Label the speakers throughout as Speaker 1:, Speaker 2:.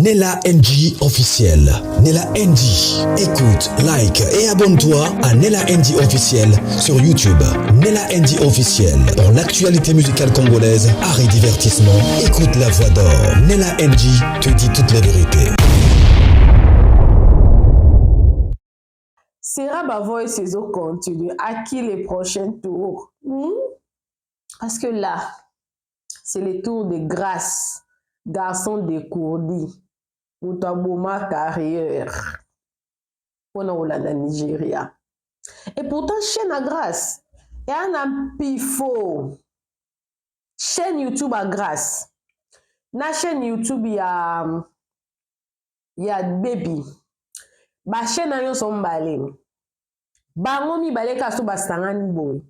Speaker 1: Nella NG officiel. Nella NG. Écoute, like et abonne-toi à Nella NG officiel sur YouTube. Nella NG officiel. Pour l'actualité musicale congolaise, art et divertissement, écoute la voix d'or. Nella NG te dit toute la vérité.
Speaker 2: Sera ma voix saison continue. À qui les prochains tours? Parce que là, c'est le tour de grâce. Garçon décourdi. Pour ta ma carrière. Pour la Nigeria. Et pourtant, chaîne à grâce. Il y a un pifo. Chaîne YouTube à grâce. Na chaîne YouTube, il y a baby. Ba chaîne a yon son balé. Bango mi balé kaso basangani boy.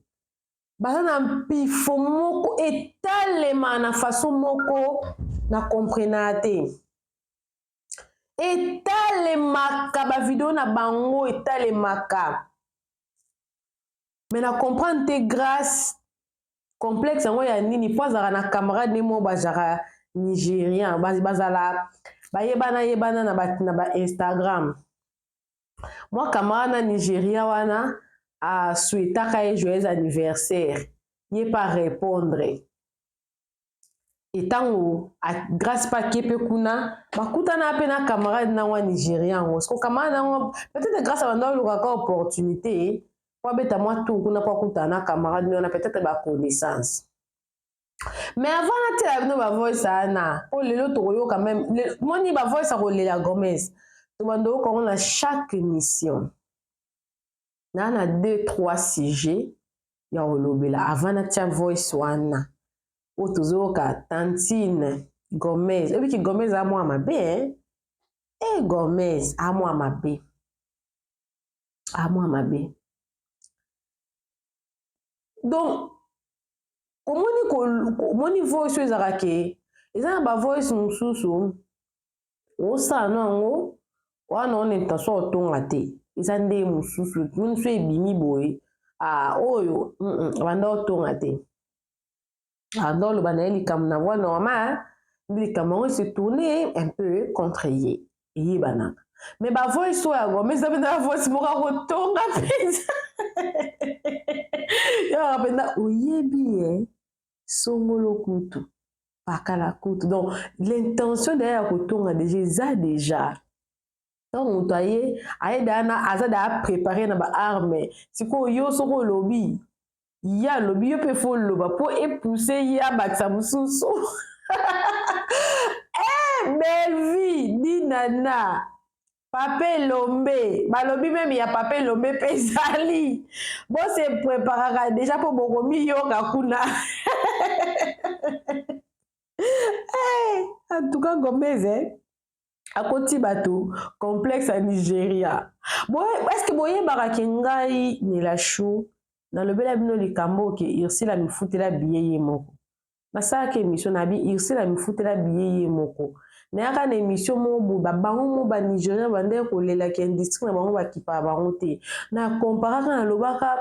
Speaker 2: Bazana pifo moko etalema na façon moko na comprenate. Etalemaka ba vidéo na bango etalemaka. Mais na comprendre te grâce complexe yango ya nini po azala na camarade ne mo bazara nigérien bazala bayebana na ba Instagram. Moi camarade na Nigeria wana a souhaitaka ye joyeux anniversaire. Ye pas répondre. Et tango grâce pas kepe kuna bakuta na pena camarade na wa nigérien parce que camarade na peut-être grâce à banda lokaka opportunité pour beta moi tout kuna pas kuta na camarade na peut-être ba connaissance. Mais avant na tela ba voice ana oh lelo to quand même moni ba voice ko lela Gomez to bando ko na chaque émission na 2-3 sujets ya olobela avant na tia voice wana otozoka Tantine Gomez et puis Gomez a moi mabe hein et Gomez a moi mabe donc comment voice ezaka ke eza ba voice mususu osa nango wana on intention otonga te eza nde mususu mususu ebimi boye oyo banda otonga te. Dans le banal, il comme voix normale, il comme se tourner un peu contre y banana. Mais ba voix soit mais ça veut dire voix mora retourne ya bena oyebi songolo kutu pakala kutu. Donc l'intention derrière retourne déjà donc on toye aidana azada préparer na ba arme siko yo soko lobby ya lobby yo pe fo loba po épouser ya baksa mususu belle vie di nana papé lombe balobi même ya papé lombe pesali bon se préparera déjà pour bokomi yo kakuna en tout cas Gomez akoti bato complexe à Nigeria bon est-ce que boye baraki ngai ni la chou dans le bel bino likambo ke Irsila mifutela biye moko masaka ke émission na bi Irsila mifutela biye moko na yaka na émission mo bango mo ba Nigeria bande ko lela ke industrie na bango ba kipa bango te na comparaka na lobaka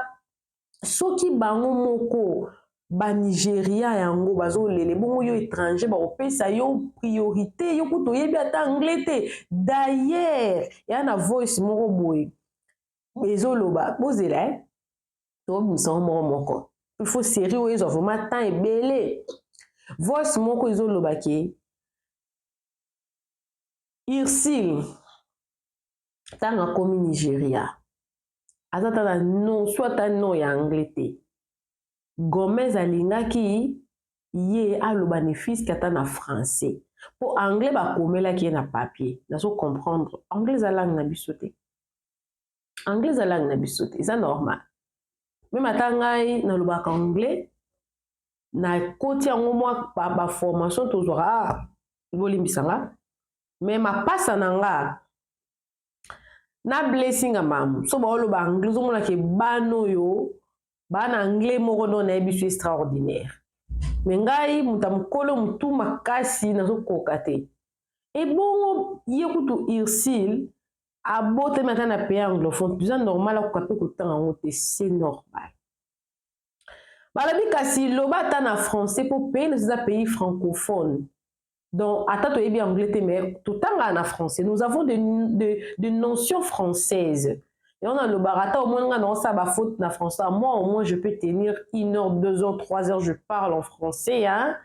Speaker 2: soki bango moko ba Nigeria yango bazo lele bongo yo étranger ba opesa yo priorité yo kuto yebi ata anglais te d'ailleurs ya na voice moko boye bezo loba bozela il faut sérieux ils ont vraiment temps et belé voice moko ils ont lobaki Irsil tanga komi Nigeria azata non soit un non ya anglais te Gomez alingaki ye aloba ne fils kata na français pour anglais ba komela ki na papier na so comprendre anglais a langue na bisote c'est normal. Même atangai na lobaka anglais na koti yango mwa ba formation tozora bolimbisanga mais ma passa nanga na blessing mam so ba loba anglais zo mona ke bano yo bana anglais moko non na bisu extraordinaire mais ngai mutamkolo mutu makasi na zo kokate et bongo yekutu Irsil abote maintenant na pays anglophone plus normal à kokape kotanga ngote c'est normal. Balabi kasi loba ta na français pour pays dans pays francophone Donc, attends, tu es bien anglais, mais tout le temps en français. Nous avons des notions françaises. Et on a le barata, au moins, on a ça, faute na français. Moi, au moins, je peux tenir 1 heure, 2 heures, 3 heures, je parle en français. Hein?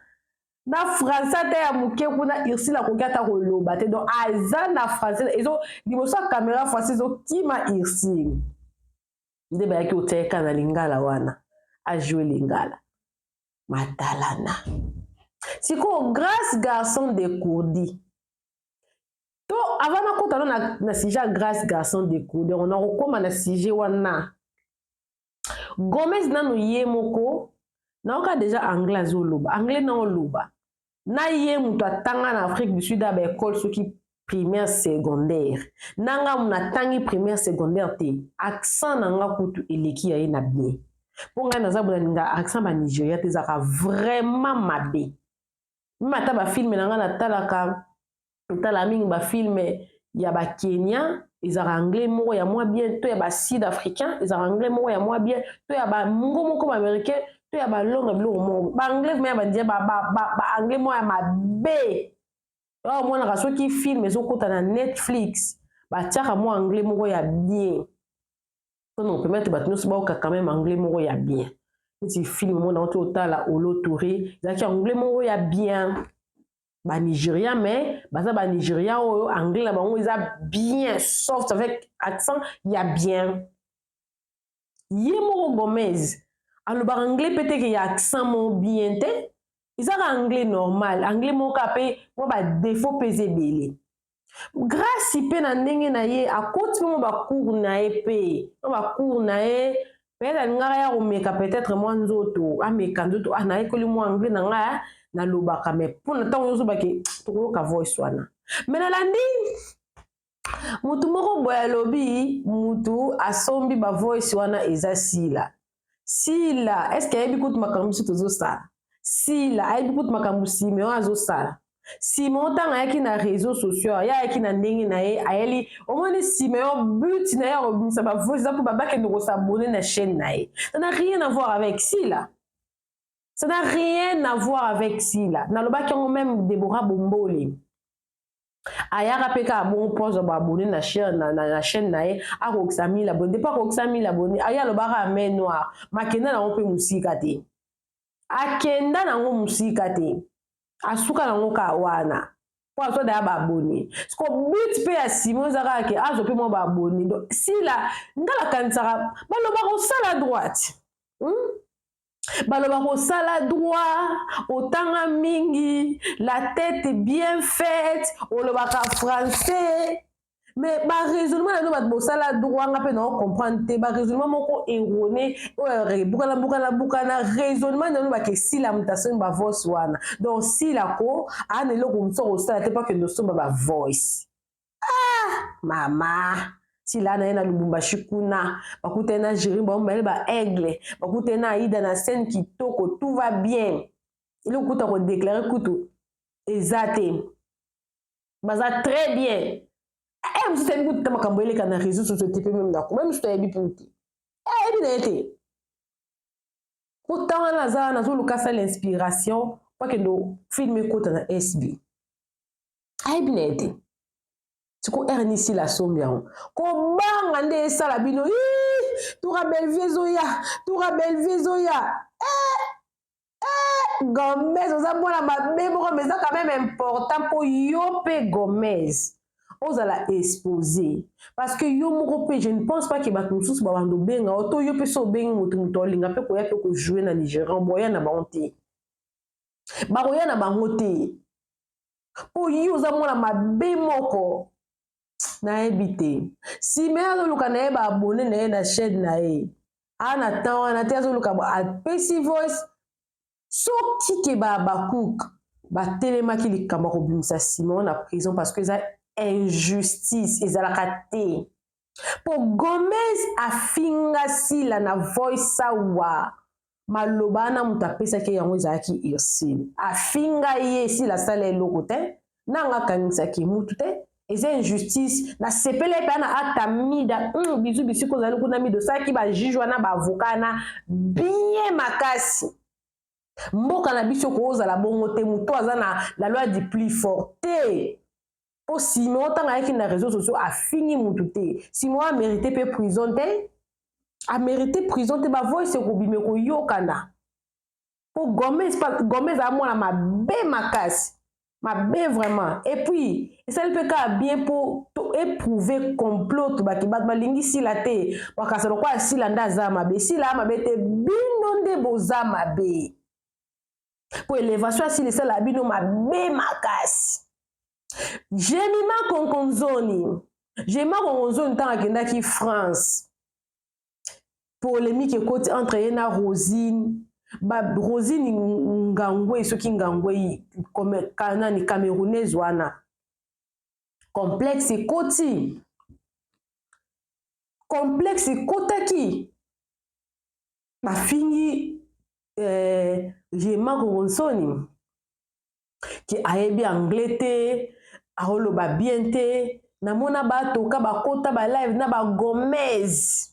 Speaker 2: Na français, tu as mouké, on a ici la coquette à roloba. Donc, aza na français. Ils ont dit, la caméra française, qui m'a ici? Nde ba yaki oteka na lingala wana. A jouer lingala. Matalana. Siko grâce garçon de Kourdi. To avant na kota na sujet grâce garçon de Kourdi, on a recommandé na sujet wana. Gomez na no yemoko na oka déjà anglais zoloba. Anglais na oloba. Na yemu to atanga na Afrique du Sud ba école soki primaire secondaire. Nanga muna tangi primaire secondaire te. Accent nanga kutu eleki ya na bien. Pour nga naza buna ninga accent ba Nigeria te zaka vraiment mabe. Mata ba film nanga na talaka tala mingi ba film ya ba Kenya ezaka anglais moko ya moi bien to ya ba sud africain ezaka anglais moko ya moi bien to ya ba mungo moko ba américain to ya ba longa bilo mo ba anglais mais ba dia ba anglais mo ya mabe oh moi na soki film ezokota na Netflix ba tiaka mo anglais moko ya bien to non permettre ba tino ba ka quand même anglais moko ya bien. Si film mo na otala Olo Touré zaki anglais moko ya bien ba Nigeria mais baza ba Nigeria o anglais la bango eza bien soft avec accent ya bien Yemo Gomez alors ba anglais peut-être que ya accent mo bien te eza anglais normal anglais mo ka pe mo ba défaut pesé belé grâce pe na ndenge na ye akoti mo ba cours na ye pe mo ba cours na ye peut-être ngara ya omeka peut-être moi nzoto ameka nzoto na ye koli mo anglais na ngaya na lobaka mais pour na tango yoso baki tokoyoka voice wana mais na landi mutu moko boya lobi mutu asombi ba voice wana eza sila est-ce que ayebi kutu makambo biso tozosala sila ayebi kutu makambo Simeon azosala Simon tanga yaki na réseaux sociaux ya yaki na ndenge na ye ayeli omoni Simeon but na ya robinisa ba voice za po babakende kosabone na chaîne na ye ça n'a rien à voir avec sila. Ça n'a rien à voir avec Sila. Nalobaki on même Deborah Bomboli. Ayaka peka bon pose ba abonné na chaîne nae a Roxami l'abonné pas Roxami l'abonné aya lobaka main noire makenda na on pe musika te. Akenda na ngo musika te. Asuka na ngo ka wana. Pour so da ba abonné. Sko but pe ya Simon zaka ke azo pe mo ba abonné. Donc Sila ngala kansara ba lobaka sala droite. Baloba ko sala droit, otanga mingi, la tête bien faite, olobaka français. Mais ba raisonnement na no ba bo sala droit nga pe na comprendre te ba raisonnement moko erroné bukana raisonnement na no ba ke sila mutation ba voice wana. Donc sila ko anelo ko mso ko sala te pas que no so ba voice. Ah mama Sila na Lubumbashi kuna bakute na Jérémy ba aigle bakute na Aïda na scène kitoko tout va bien il okuta ko déclarer kutu ezate baza très bien mso tebi kutu makambo eleka na réseaux sociaux te même na ko même so tebi puti ebi na ete pourtant na za na zo lukasa l'inspiration pas que no film kota na SB ebi na ete Siko ernisi la sombian. Ko banga nde sala bino. Toura belle zoya. Gomez, oza mwana mabe moko mais ça quand même important pour yo pe Gomez. Ozala exposé parce que yo moko pe je ne pense pas que ba mususu ba bando benga auto yo pe so benga mutu olinga pe ko ya pe ko jouer na Nigeria boya na banté. Ba koya na bangote. Po yo oza mwana mabe moko na ebité si me azoluka na ye ba abonné na ye na chaîne na ye ana temps wana te azoluka ba apesi voice soki ke ba bakouk ba telemaki likambo kobimisa Simon na prison parce que ça injustice ezalaka te po Gomez afinga Sila na voice awa maloba na mutu apesaki yango ezalaki Ursule afinga ye Sila sala eloko te nanga kanisaki mutu te et c'est injustice na sepele pe na atamida bizu bisiko zali kuna mido saki ba juge wana ba avocat na bien makasi mboka na biso kozala bongo te moto aza na la loi du plus fort te po Simon tanga ayaki na réseaux sociaux afingi mutu te Simon amérité pe prison te amérité prison te bavoice ekobima ekoyokana po Gomez a mwana mabe makasi mabe vraiment et puis esali mpe kaka bien po éprouver complot baki bato balingi sila te bakasa lokwa asila nde aza mabe sila mabe te bino nde boza mabe po élévation asili esala bino mabe makasi Jemima Konkonzoni ntango akendaki France polémique ekoti entre ye na Rosine Rosine Ngangwe soki Ngangwe kanani camerounaise wana complexe ekotaki bafingi Jemima Konkonzoni ki ayebi anglais te aoloba bien te namona batoka bakota ba live na ba Gomez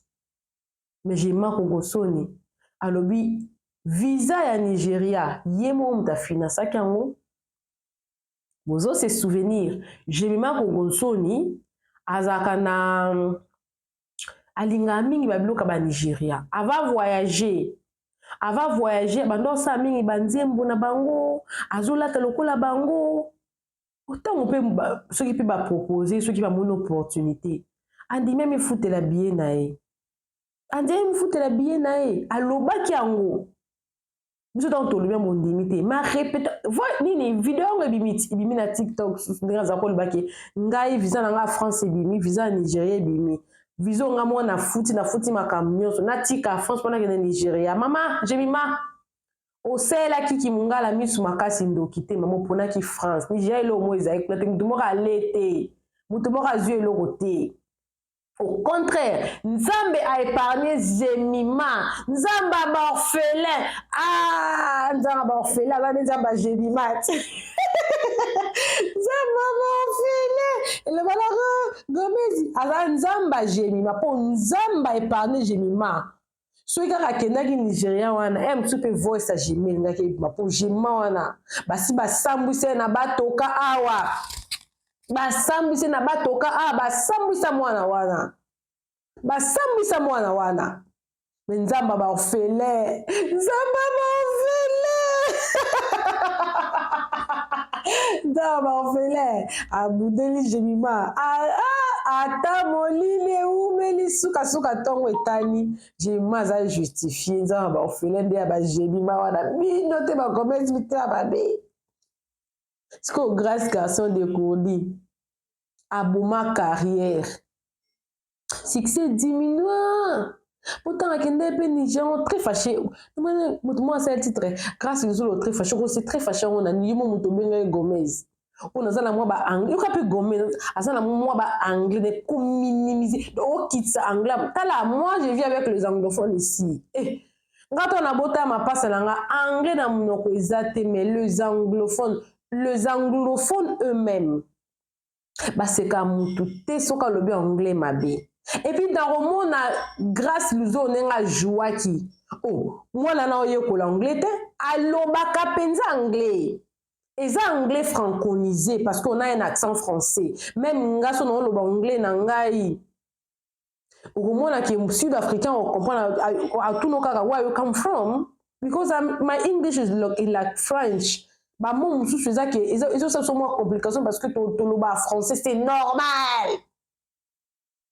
Speaker 2: mais Jemima Konkonzoni alobi visa ya Nigeria yemo mutafinasaki yango bozo se souvenir Jemima Konkonzoni azaka na alinga mingi babiloka ba Nigeria ava voyager bandosa mingi banzembo na bango azolata lokola bango otango pe soki pe ba proposer soki ba mona opportunité andi même futela billet na ye alobaki yango biso tango tolobia mondimi te ma répéta nini video yango ebimi na TikTok ndenge aza kolobaki ngai visa na nga France ebimi visa na Nigeria ebimi visa nga moko nafuti makambo nyonso natika France mpona kende Nigeria mama Jemima osalelaki kimungala misu makasi ndoki te mama oponaki France Nigeria eloko moko ezali kuna te mutu moko ale te mutu moko azwi eloko te au contraire Nzambe a épargné Jemima Nzambe aba orphelin Nzambe aba orphelin azali Nzambe a Jemima Nzambe aba orphelin elebalaka Gomez azali Nzambe a Jemima po Nzambe a épargné Jemima soki kaka akendaki Nigeria wana mosusu mpe voice ya Jemima elingaki ebima po Jemima wana basi basambwise na batoka awa basambwise na batoka awa basambwisa mwana wana me Nzambe aba orphelin Nzambe aba orphelin abudeli Jemima ata molile umeli suka ntongo etani Jemima aza justifie Nzambe aba orphelin nde ya ba Jemima wana bino te bakomesi mite ya babe siko grâce garçon de Kourdi aboma carrière succès diminua pourtant akende pe Niger très fâché moi c'est le titre grâce aux très fâché c'est très fâché on a ni mo muto benga Gomez on a na moi ba anglais ka pe Gomez azana moi ba anglais de minimiser o kitsa anglais tala moi je vis avec les anglophones ici ngato na bota ma passe na nga anglais na monoko ezate mais les anglophones eux-mêmes bah c'est comme mutu te soka lobi anglais mabe. Et puis dans le monde, grâce luzo nenga joie qui moi là na oyeko l'anglais te alobaka penza anglais et ça anglais franconisé parce qu'on a un accent français même ngaso na loba anglais na ngai au monde qui sud-africain on comprend à tout nos cas where you come from because my English is like French bah mon mususu c'est ça que ils ont ça sont moins complications parce que to loba français c'est normal.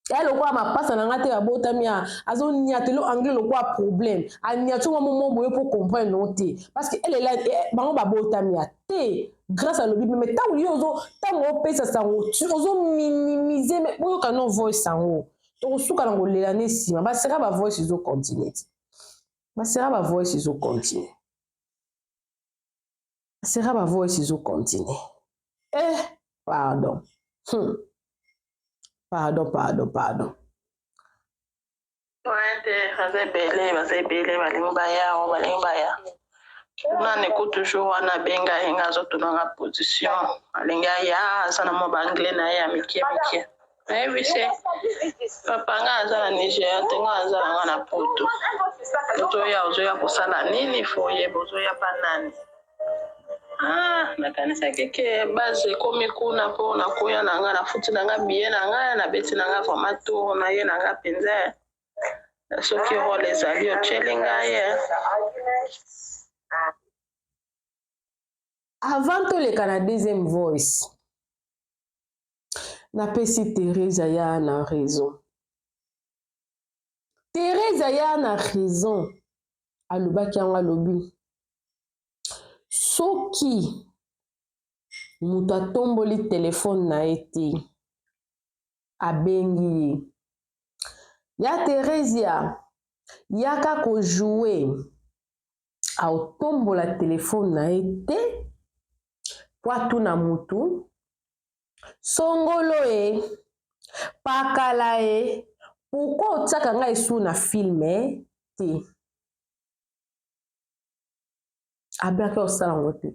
Speaker 2: Et le quoi ma passe en anglais à botamia azo niatelo anglais le quoi problème a niato moment boye pour comprendre noté parce que elle est là bango ba botamia té grâce à le bible mais tant lui ozo tant mo pesa sango tu ozo minimiser mais boyo kanon voice sango to suka na ngolela nesi ba sera ba voice izo continuer ba sera ba voice izo continuer sera ba voice izo continuer pardon Pardon.
Speaker 3: Ouais, c'est belé, balingaya. On écoute toujours wana benga hinga zoto na position. Alingaya sana mo anglais na ya mikie. nayebi se papa nga aza na Nigeria te nga aza nanga na poto ozoya kosala nini fo oyeba ozoya pa nani nakanisaki ke base ekomi kuna mpo nakoya na nga nafuti na nga biye na nga nabeti na nga vraimen tour na ye na nga mpenza soki role ezali otyeli ngai
Speaker 2: avant toleka na deuxième voice napesi Teresa ya na raison. Teresa ya na raison alobaki yango alobi soki moto atomboli telefone na ye te abengi ye ya Teresa yaka kojoue aotombola telefone na ye te po atuna mutu songolo ye pakala ye pourkui otiaka ngai esu na filme te abelaki osala yango te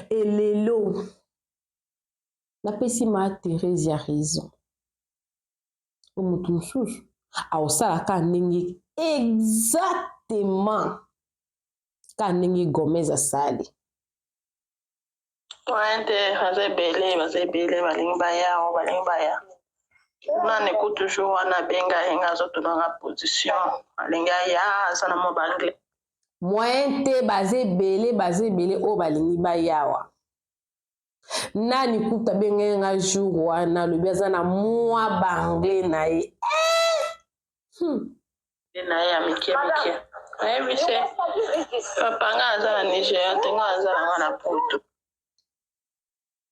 Speaker 2: elelo napesi ma Teresa ya raison o motu mosusu aosalaka ndenge exactement ka ndenge Gomez asali
Speaker 3: te baza ebele balingi baya nani ku toujours wana abenga ye nga azotunanga position alingi aya aza na mo baanglais
Speaker 2: moyen te baza ebele oyo balingi bayawa nani kuta abengai nga jour wana alobi aza na mwa baanglais na ye
Speaker 3: na ye ya mike nayebi se papa nga aza na Nigeria te nga aza nanga na poto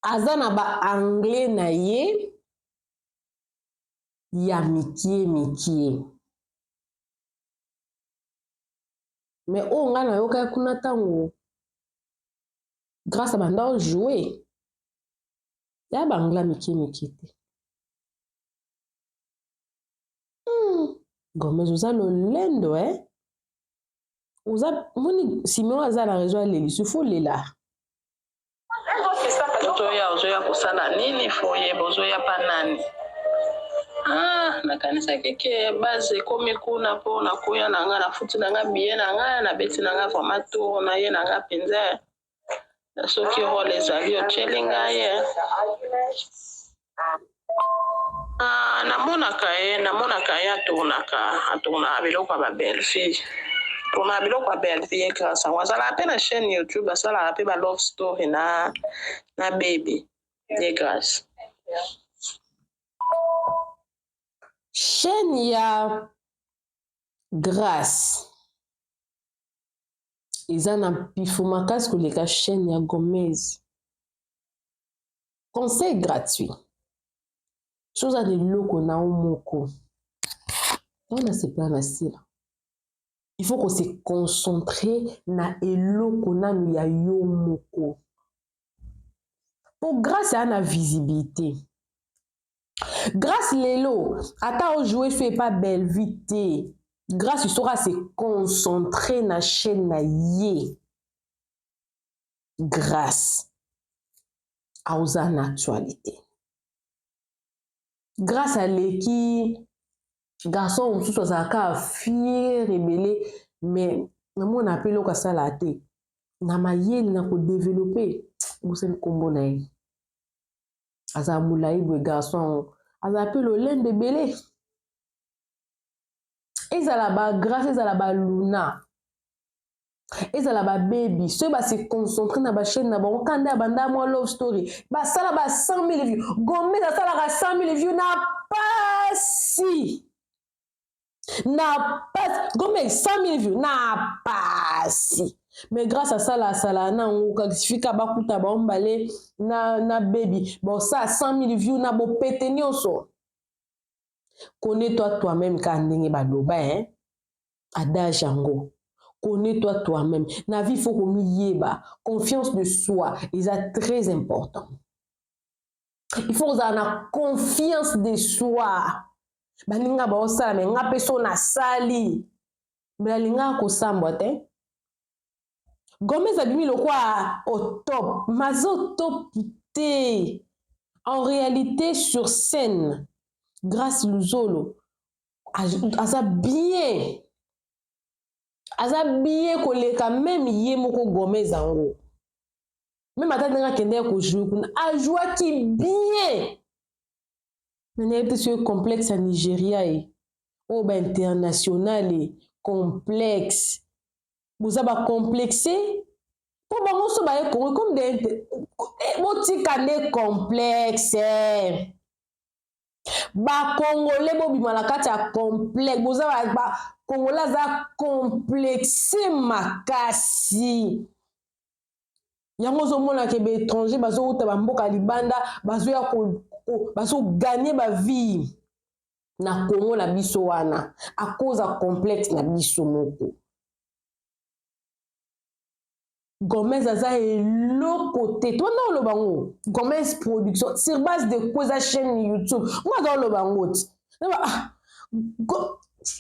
Speaker 2: aza na baanglais na ye ya mikie me oyo ngai nayokaki kuna ntango grâce a banda ojoue ya baanglais mikie te Gomez oza lolendo oza moni Simeon aza na raison aleli sufo lela
Speaker 3: ozoya kosala nini fo oyeba ozoya pa nani nakanisaki ke base ekomi kuna mpo nakoya na nga nafuti na nga biye na nga nabeti na nga vraimen tour na ye na nga mpenza soki role ezali otyeli ngai namonaka ye atournaka biloko ya babelfille tournaka biloko ya belfille grâce yango azalaka mpe na chaîne YouTube asalaka mpe ba love story na baby ye grâce
Speaker 2: chaîne ya grâce eza na mpifo makasi koleka chaîne ya Gomez conseil gratuit soza na eloko na yo moko wana sepela na sila il faut qu'on se concentre na eloko nanu ya yo moko po grâce ya na visibilité grâce lelo ata ojouer so epa belle vite grâce sera se concentrer na chaîne na ye grâce aoza na actualité grâce à leki garçon mosusu azalaka afier ebele mais namona ape eloko asala te na mayele na kodevelope boseli nkombo na ye azala molai boye garçon azala mpe lolendo ebele ezala bagrâce ezala baluna ezala babebi soki base concentre na bachaîne na bango kanda ya banda mwa love story basala ba 100 000 vues Gomez asalaka 100 000 vues na pasi Gomez 100 000 vues na pasi mais grâce à ça asala nango kakisifika bakuta baombale na baby bosala 100 000 vues na bopete nyonso connais-toi toi-même ka ndenge baloba adage yango connais-toi toi-même na vie faut qu'on yeba confiance de soi est très important il faut avoir la confiance de soi balinga ba osala mais nga peso na sali balinga ko sambwa te Gomez abimi lokwa au top mazo top te en réalité sur scène Grâce Luzolo aza bien koleka même ye moko Gomez ango même ata ndenge akende ko jouer kuna ajouaki bien mais n'ayez ce complexe à Nigeria o ba international complexe vous avez complexé pour bango so ba comme des botika ne complexe ba congolais bobima na kati ya complexe boza ba congolais za complexe makasi yango ozomona ke baétranger bazouta bamboka libanda bazoya bazoganye bavie na Congo na biso wana à cause ya complexe na biso moko. Gomez aza eloko te to na oloba ngo Gomez production sur base de quoi za chaîne YouTube moi za oloba ngo ti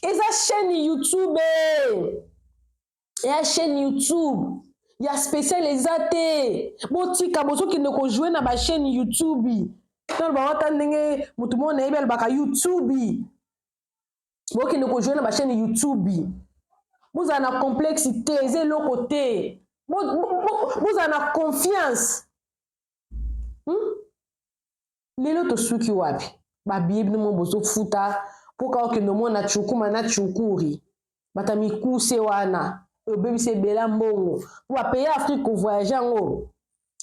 Speaker 2: eza chaîne YouTube ya chaîne YouTube ya spécial ezate botika bozokende ko jouer na ba chaîne YouTube to ba wata ndenge mutu mona yebel baka YouTube bokende ko jouer na ba chaîne YouTube vous en complexité eza eloko te vous en a confiance lelo tosuki wapi babiye bino bozo futa poka okende mona chukuma na chukuri batamikuse wana obebise bela mbongo pour payer Afrique ko voyager ngo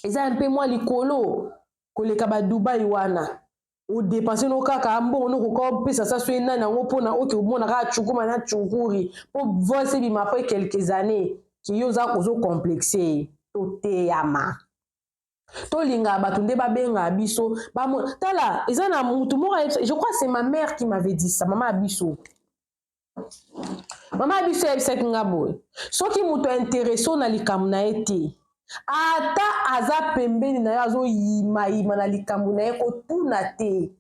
Speaker 2: eza un peu moins likolo koleka ba Dubai wana o dépenser no kaka mbongo no ko pesa sa so ina nango pona oke mona ka chukuma na chukuri pour voir se bima après quelques années ki yoza kozo complexé tote yama tolinga bato nde babenga biso tala eza na mutu moko je crois c'est ma mère qui m'avait dit ça maman abiso yebisaki nga boye soki mutu intéressé na likambo na ye te ata aza pembeni na ye azoyimayima na likambo na ye kotuna te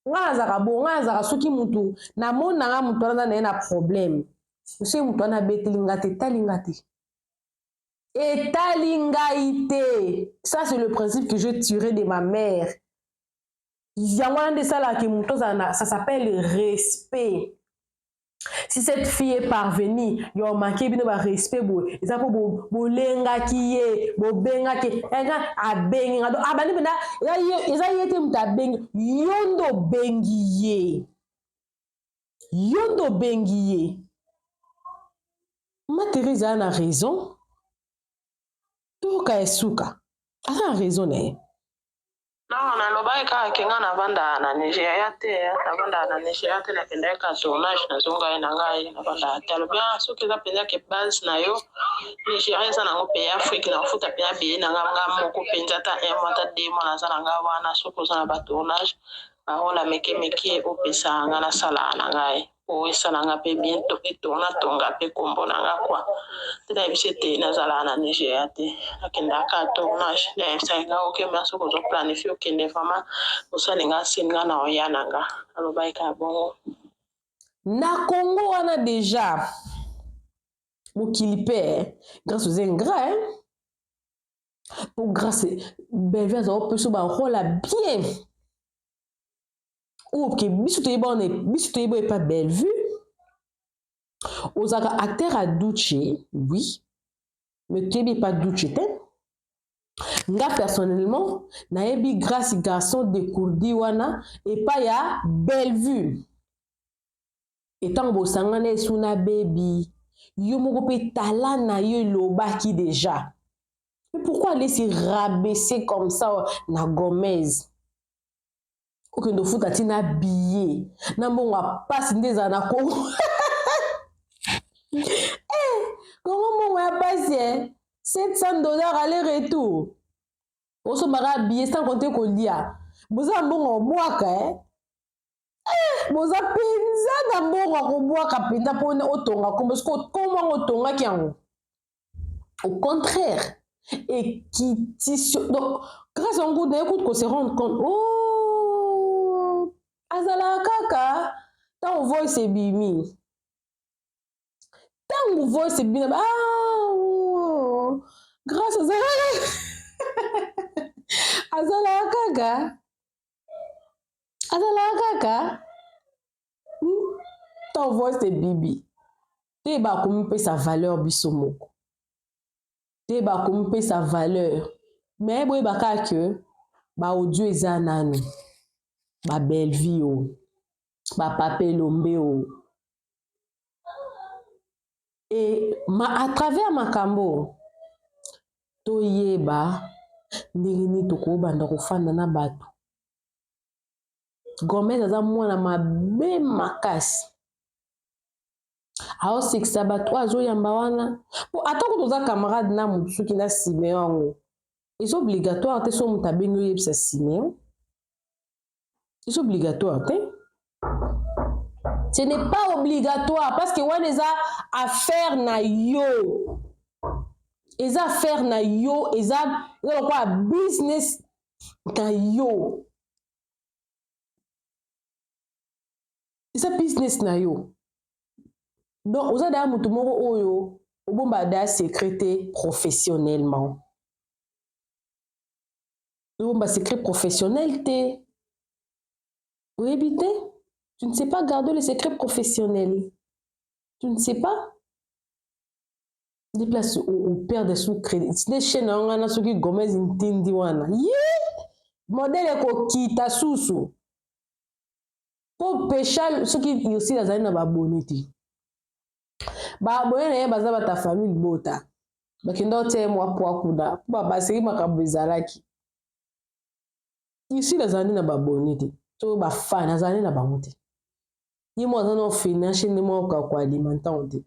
Speaker 2: nga azaka bo nga azaka soki mutu namonanga mutu wana na ye na problème soki mutu wana abeteli nga te talinga te etalingaïté. Ça, c'est le principe que je tirais de ma mère. Ça s'appelle respect. Si cette fille est parvenue, il y a manqué de respect. Il y a bolenga qui est, bobenga qui est, a benga. Ah ben il y a été muta beng, yondo bengiye, yondo bengiye. Ma Thérèse a raison. Toka esuka asa raison ne
Speaker 3: non nalobai kaka kenga navanda na Nigeria te navanda na Nigeria te nakendaki ka tournage nazongai na ngai navanda te alobi soki eza mpenza ke base na yo Nigeria eza nango pays Afrique na kofuta mpenza beye na nga moko mpenza ata 1 mois ata 2 mois naza na nga wana soki oza na batournage barola mekemeke opesa nga nasala na ngai po esala nga mpe bientôt etournatonga mpe kombo na nga kwa te nayebisi ete nazala na Nigeria te nakendaka tournage nayebisaki nga okemba soki ozoplanifie okende vraiment osalinga asinga na oya na nga alobaki kaka bongo
Speaker 2: na Congo wana déjà mokili mpe grâce aux ingrat pour grâce belle azao mpe so barola bien ok biso toyeba epa belle vue ozaka acteur à Duchi oui mais toyebi pas Duchi te nga personnellement nayebi grâce garçon décourdi wana epa ya belle vue etango bosangana esuna baby yo moko mpe tala na yo elobaki déjà mais pourquoi aller se rabaisser comme ça na Gomez okendo futa tina billet na mbongo apasi nde ezala na Congo Congo mbongo ya pasi $700 aller-retour osomaka billet sans compter kolia boza mbongo obwaka boza mpenza na mbongo akobwaka mpenza mpona otonga kombo soki okomango otongaki yango au contraire équitation donc grâce à ngo naye kutu ko se rendre compte azalaka kaka ntango voice ebimi ntango voice ebimi grâce azalaka kaka ton voice c'est bibi. Tu vas comme sa valeur bisomoko. Tu vas comme sa valeur. Mais boy baka que ba audio ezanano. Ba belle vie o. Ba papé lombe o. Et à travers makambo to yeba ndenge toko banda kofanda na bato. Gomez aza mwana mabe makasi. Ao sekisa bato azo yamba wana. Po atako toza camarade na mutuki na Simeon. C'est obligatoire te so mutabengo yebisa Simeon. C'est obligatoire te. Ce n'est pas obligatoire parce que wana eza affaire na yo. Eza affaire na yo, eza quoi business na yo. Eza business na yo. Donc oza da mutu moko oyo obomba da secréter professionnellement. Obomba secret professionnel te. Oui, bité. Tu ne sais pas garder le secret professionnel. Tu ne sais pas. Des places où perd des sous-crédits. Si des chaînes on a ceux qui Gomez intindi wana. Yeah! Modèle ko kita susu. Pour péchal ceux qui aussi la zana ba bonité. Ba boyena baza ba ta famille bota. Ba kindo te moi pour akuda. Ba basiri makambo ezalaki. Ici la zana ba bonité. To ba fan na zana ba monté. Ni moi zana financier ni moi ko alimenter.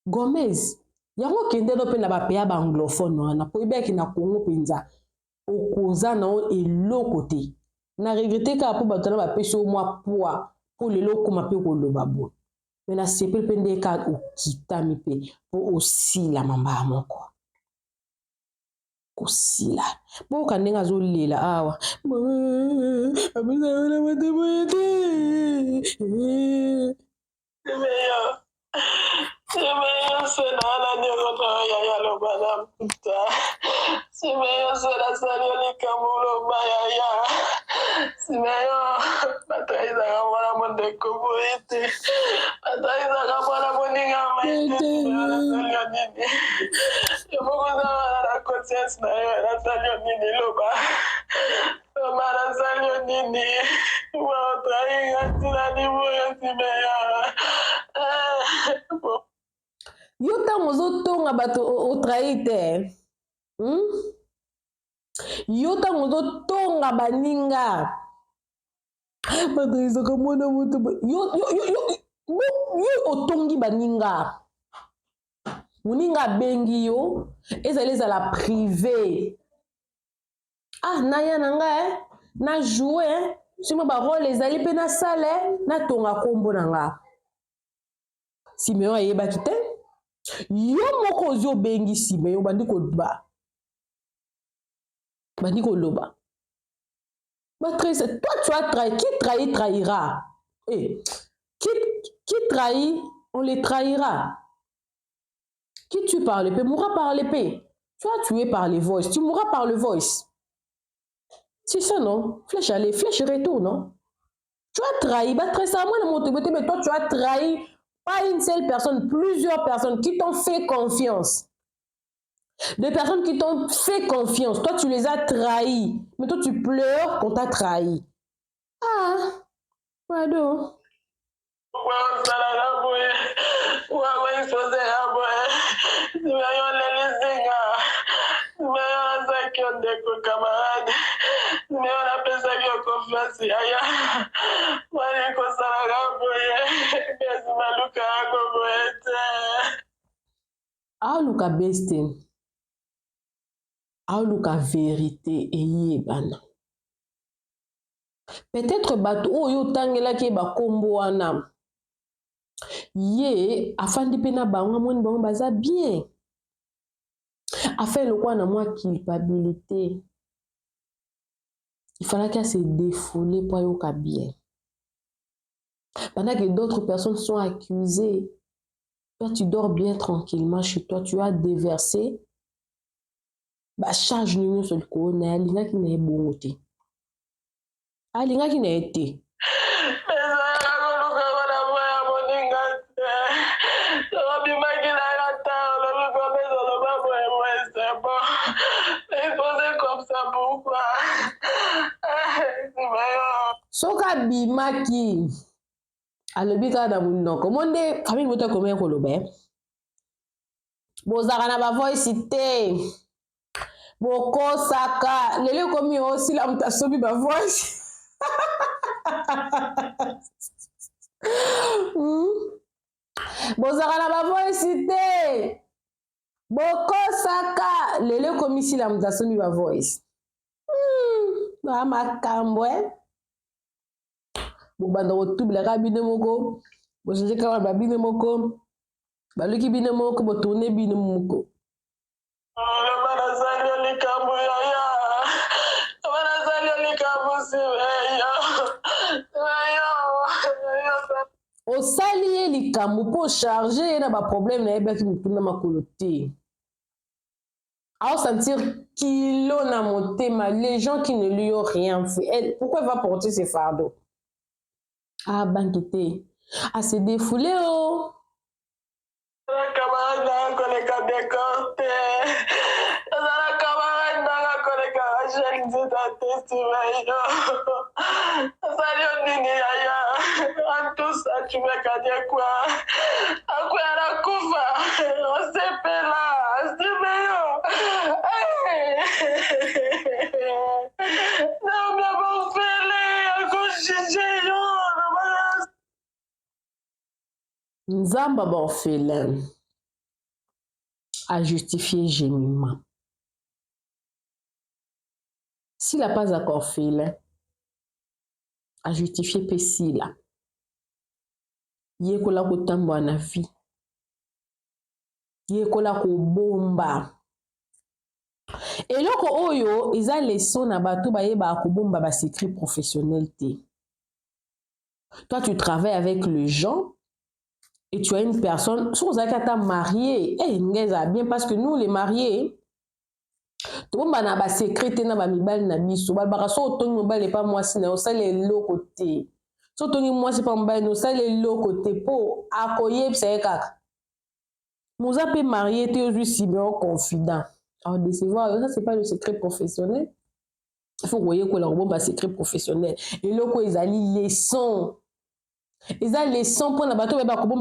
Speaker 2: Gomez, yango kende no pe na ba peya ba anglophone wana po ibeki na Congo penza okoza na eloko te. Na regretter ka po batana ba peso moi pour le loko ma pe ko loba bo. Mais na sepel pende ka okita mi pe po aussi la mamba moko. Kosila. Bo kanenga zo lela awa. Abisa na mate boyete.
Speaker 3: Simeyo senala nyoto ya lo bana puta. Simeyo sera salio likamulo bayaya. Simeyo bataiza kamara monde kubuite. Bataiza kamara moninga maite. Salio nini. Yomokuza na conscience na yo na salio nini loba. Mara salio nini. Wa trainga tilani moyo Simeyo.
Speaker 2: Yo tango zo tonga bato o traite. Yo tango zo tonga baninga. Bato isoka mwana mutu. Yo otongi baninga. Muninga bengi yo. Ezali la privé. Ah, naya nanga na jouer. Sima ba rôle ezali pe na sale na tonga kombo nanga. Simeon ayeba kite. Yo moko zo bengi Simeon bandiko ba. Bandiko loba. Toi tu as trahi. Qui trahit trahira. Eh, qui trahit, on les trahira. Qui tue par l'épée mourra par l'épée. Tu as tué par les voices, tu mourras par le voice. C'est ça, non? Flèche aller, flèche retour, non? Tu as trahi, bah très ça, moi, mais toi, tu as trahi pas une seule personne, plusieurs personnes qui t'ont fait confiance. Des personnes qui t'ont fait confiance. Toi, tu les as trahis. Mais toi, tu pleures qu'on t'a trahi. Ah, pardon. Aoluka beste. Aoluka vérité et bana. Peut-être bato oyo tangela ke ba kombo wana. Ye afandi pena bango moni bango baza bien. Afin le quoi na moi culpabilité. Il fallait qu'elle se défoule pour yoka bien. Pendant que d'autres personnes sont accusées, toi tu dors bien tranquillement chez toi, tu as déversé. Bah charge nous sur le corps, na linga qui n'est bon te. Ah linga qui n'est été. Soka bimaki alobi kaka na munoko monde famille boto komeye koloba bozaka na bavoice te bokosaka lelo komi osila moto asobi bavoice bozaka na bavoice te bokosaka lelo komi sila moto asobi bavoice bamakambo bobanda kotubilaka bino moko bochange kaka ba bino moko baluki bino moko botourne bino moko osali ye likambo mpo charge ye na baproblème na yebaki motuna makolo te sentir kilo na motema les gens qui ne lui ont rien fait pourquoi il va porter ses fardeaux banquete se défouler Nzamba orphelin a justifié gémiment. S'il n'a pas encore orphelin, a justifié Pessila. Yekola kotambwa na vie. Yekola ko bomba. Et loko oyo, ils ont leçon na bato ba yeba ko bomba ba secret professionnel te. Toi tu travailles avec les gens. Et tu as une personne, si vous avez qu'à marié, bien parce que nous les mariés, tout le monde a un secret, na ba mibal na biso, ba baraso to mobile pas moi si na ça les lots côté. So to moi c'est pas mobile no ça les lots côté pour akoye c'est kaka. Nous a pas marié t'es aujourd'hui si bien confident. Alors décevoir, ça c'est pas le secret professionnel. Il faut voyer que leur bon secret professionnel. Et là quoi ils allient leçon. Ils ont leçon pour la bateau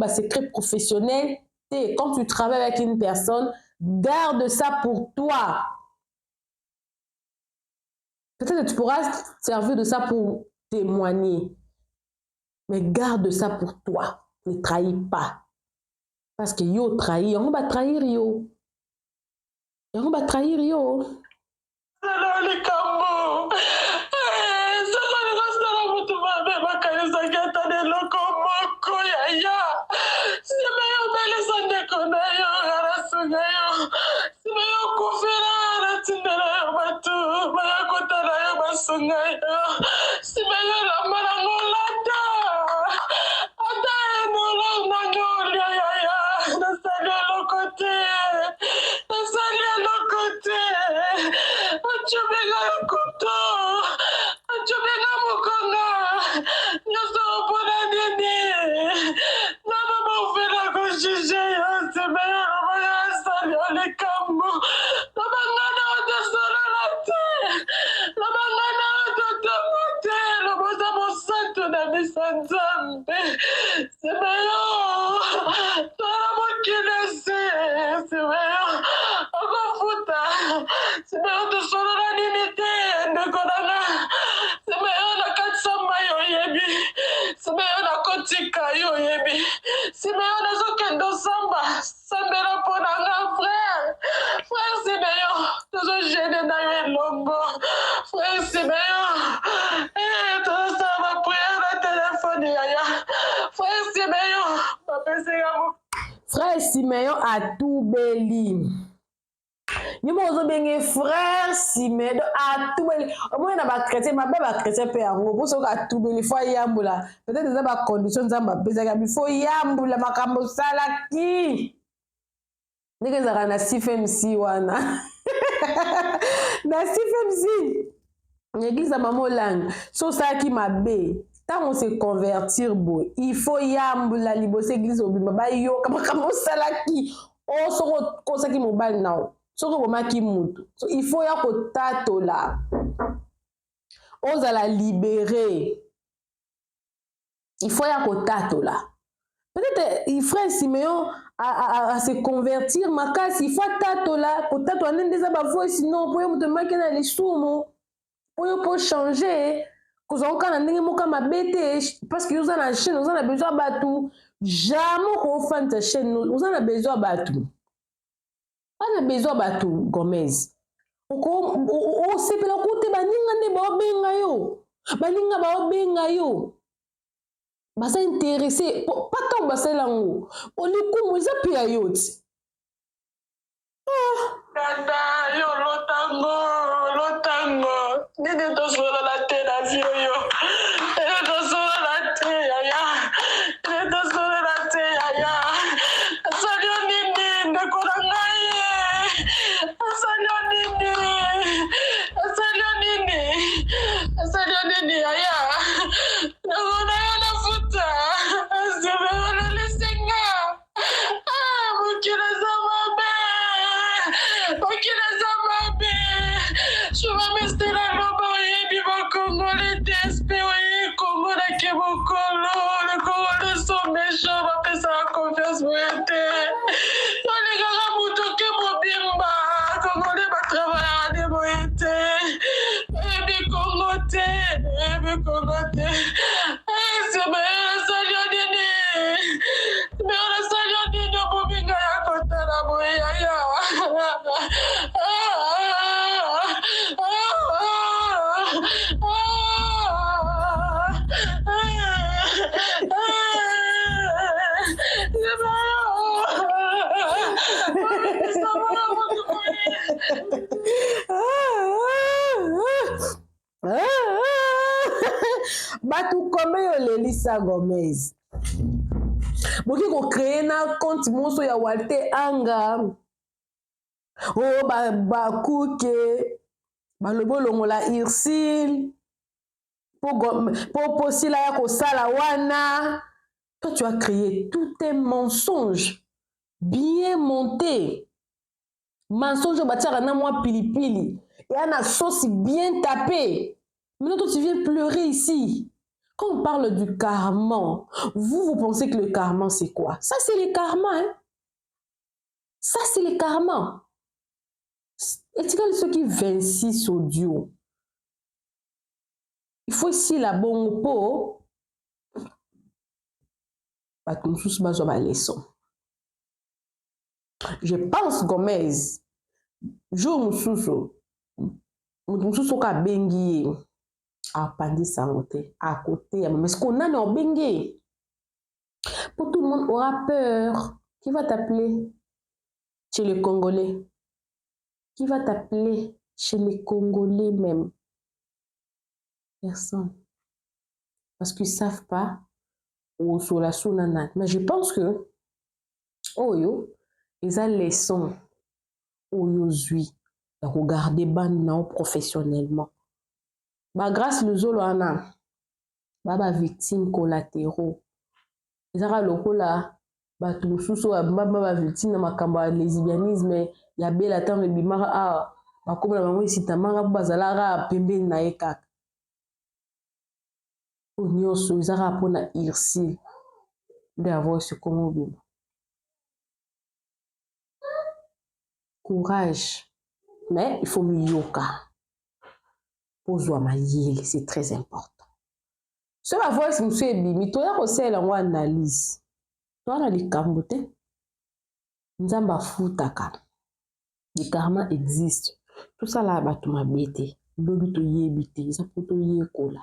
Speaker 2: secret professionnel. Quand tu travailles avec une personne, garde ça pour toi. Peut-être que tu pourras servir de ça pour témoigner. Mais garde ça pour toi. Ne trahis pas. Parce que yo trahi, on va trahir yo. On va trahir yo. Frère Simeon a tout beli. Ni mozo benge frère Simeon a tout beli. Au moins na ba chrétien, ma ba chrétien pe yango. Pour so ka tout beli faut yambula. Peut-être ça ba condition za ba pesa ka faut yambula makambo sala ki. Nige za na CFMC wana. Na CFMC. L'église à maman lang. So ça qui m'a bé. Tant on se convertir beau, il faut yambula liboso église obima ba yo kama salaki o soko kosaki mobile now soko komaki mutu so il faut ya kotatola ozala libéré il faut ya kotatola peut-être frère Siméon à se convertir makasi il faut tatola kotatola nende za ba voix sinon pour yo mutu maki na lisumu pour changer kozonga na ndenge moka mabe te parce que oza na chaîne oza na besoin batu jamais kofanda chaîne oza na besoin batu ana besoin batu Gomez osepela kote baninga nde baobenga yo baninga baobenga yo baza intéressé pas tant basala yango olikumu eza mpe ya yo ti
Speaker 3: Dada, yo lotango, nini tosolola te na vio yo, nini tosolola te yaya, nini tosolola te yaya, asalio nini ndeko na ngai ye, asalio nini yaya, nakona yo nafuta, asebe na lisenga, mukila za mabe. Je vais m'installer au Congo, les DSP, oui, Congo, le Congo, ils sont méchants, on va faire ça en confiance, vous êtes. Les gars, vous qui m'obimba, Congo, les bas travailleurs, vous êtes. Et puis Congo, c'est bien, ça lui a dit. Mais on a ça lui a dit, nous, Bobinga, ya kota la boya, ya.
Speaker 2: Batu kome yo Lelisa Gomez boki ko créer na compte moso ya Walter Anga ba kuke balobolongola Ursule pour sila ya kosala wana. Toi tu as créé tout un mensonge bien monté, mensonge batiaka na mwa pilipili et una sauce bien tapée. Maintenant toi tu viens pleurer ici. Quand on parle du karma, vous pensez que le karma c'est quoi? Ça c'est le karma, hein? Ça c'est le karma. Et tu vois ceux qui 26 audio. Il faut ici la bonne peau. Je pense Gomez, jour mususu ka bengi a pandi sangote à côté mais ce qu'on a dans bengi pour tout le monde aura peur. Qui va t'appeler chez les Congolais? Qui va t'appeler chez les Congolais même? Personne. Parce qu'ils ne savent pas où sur la sounanat. Mais je pense que Oyo, ils ont les sons Oyo zui de regarder ban professionnellement. Bah grâce le zolo ana baba victime collatéraux. Ils ont le rôle là batu mususu baba victime na makambo ya lesbianisme ya bela temps bimara a bakomela bango isitamanga bazalara pembeni na ye kaka. Onyoso izara pona Ursule d'avoir ce comme courage, mais il faut miyoka pour jouer ma yele, c'est très important. Ce va voir si monsieur bimi to ya ko sela ngo analyse to na likambote nzamba futaka le karma existe tout ça là batu mabete lobi to yebite ça poto yekola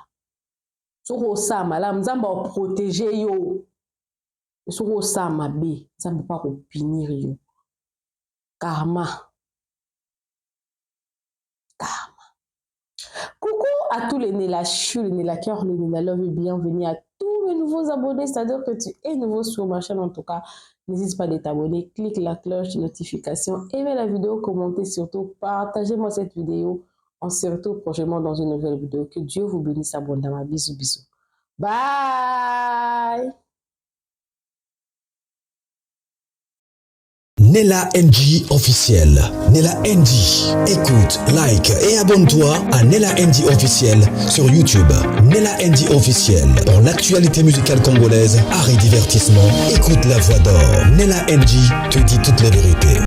Speaker 2: soko sama la nzamba o protéger yo soko sama be nzamba pas ko punir yo. Karma. Coucou à tous les Nélachus, les Nélakeurs, les Nélalove et bienvenue à tous mes nouveaux abonnés. C'est-à-dire que tu es nouveau sur ma chaîne en tout cas. N'hésite pas à t'abonner, clique la cloche de notification, aimez la vidéo, commentez surtout, partagez-moi cette vidéo. On se retrouve prochainement dans une nouvelle vidéo. Que Dieu vous bénisse abondamment. Bisous, bisous. Bye.
Speaker 1: Nella NG officiel. Nella NG. Écoute, like et abonne-toi à Nella NG officiel sur YouTube. Nella NG officiel. Pour l'actualité musicale congolaise, art et divertissement, écoute la voix d'or. Nella NG te dit toutes les vérités.